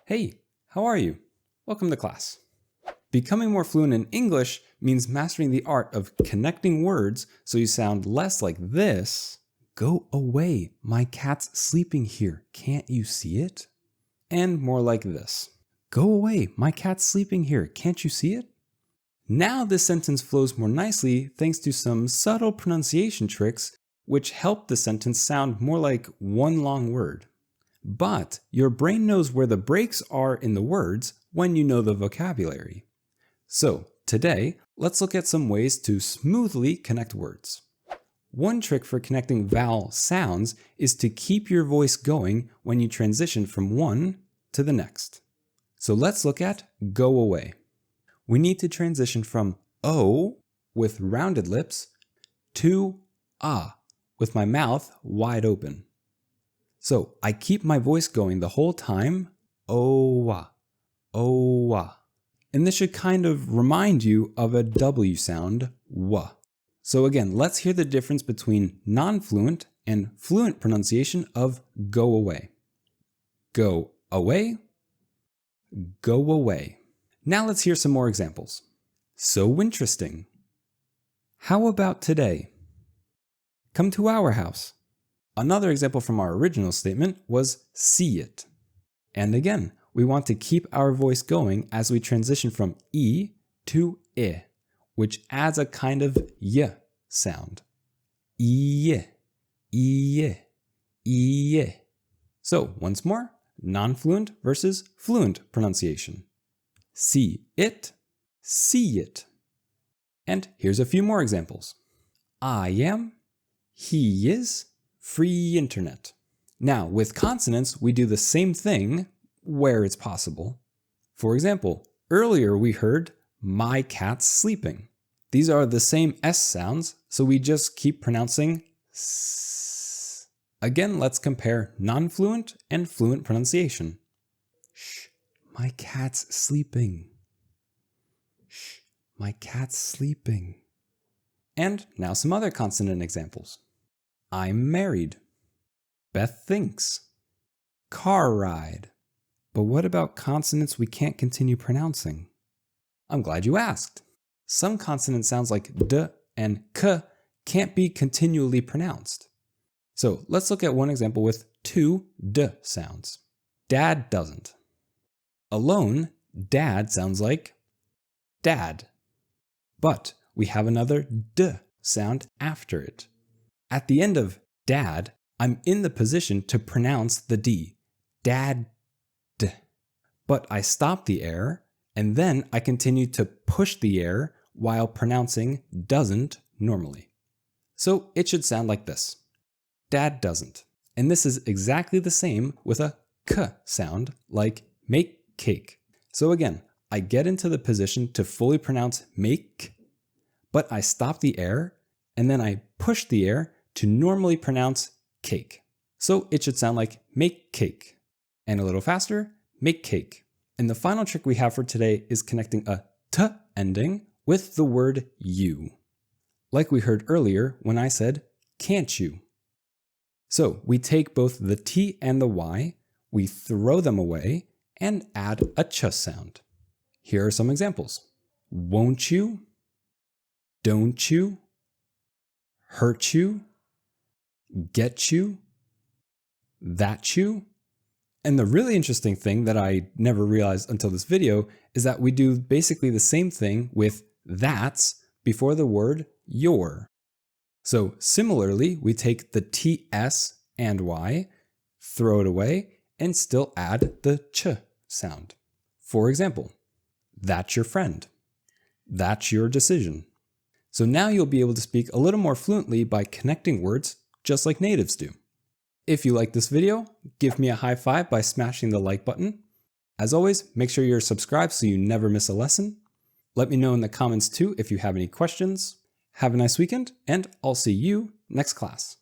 Hey, how are you? Welcome to class. Becoming more fluent in English means mastering the art of connecting words so you sound less like this. Go away, my cat's sleeping here, can't you see it? And more like this. Go away, my cat's sleeping here, can't you see it? Now this sentence flows more nicely thanks to some subtle pronunciation tricks which help the sentence sound more like one long word. But your brain knows where the breaks are in the words when you know the vocabulary. So today, let's look at some ways to smoothly connect words. One trick for connecting vowel sounds is to keep your voice going when you transition from one to the next. So let's look at go away. We need to transition from O with rounded lips to ah with my mouth wide open. So I keep my voice going the whole time, oh-wah, oh-wah. And this should kind of remind you of a W sound, wah. So again, let's hear the difference between non-fluent and fluent pronunciation of go away. Go away, go away. Now let's hear some more examples. So interesting. How about today? Come to our house. Another example from our original statement was see it. And again, we want to keep our voice going as we transition from E to I, which adds a kind of Y sound. I, I, I. So once more, non-fluent versus fluent pronunciation. See it, see it. And here's a few more examples. I am, he is, free internet. Now, with consonants, we do the same thing where it's possible. For example, earlier we heard my cat's sleeping. These are the same S sounds, so we just keep pronouncing S. Again, let's compare non-fluent and fluent pronunciation. Shh, my cat's sleeping. Shh, my cat's sleeping. And now some other consonant examples. I'm married. Beth thinks. Car ride. But what about consonants we can't continue pronouncing? I'm glad you asked. Some consonant sounds like D and K can't be continually pronounced. So let's look at one example with two D sounds. Dad doesn't. Alone, dad sounds like dad. But we have another D sound after it. At the end of dad, I'm in the position to pronounce the D, dad. But I stop the air, and then I continue to push the air while pronouncing doesn't normally. So it should sound like this. Dad doesn't. And this is exactly the same with a K sound, like make cake. So again, I get into the position to fully pronounce make, but I stop the air, and then I push the air to normally pronounce cake. So it should sound like make cake. And a little faster, make cake. And the final trick we have for today is connecting a T ending with the word you. Like we heard earlier when I said, can't you? So we take both the T and the Y, we throw them away, and add a ch sound. Here are some examples. Won't you? Don't you? Hurt you? Get you, that you. And the really interesting thing that I never realized until this video is that we do basically the same thing with that's before the word your. So similarly, we take the TS and Y, throw it away, and still add the ch sound. For example, that's your friend. That's your decision. So now you'll be able to speak a little more fluently by connecting words just like natives do. If you like this video, give me a high five by smashing the like button. As always, make sure you're subscribed so you never miss a lesson. Let me know in the comments too if you have any questions. Have a nice weekend, and I'll see you next class.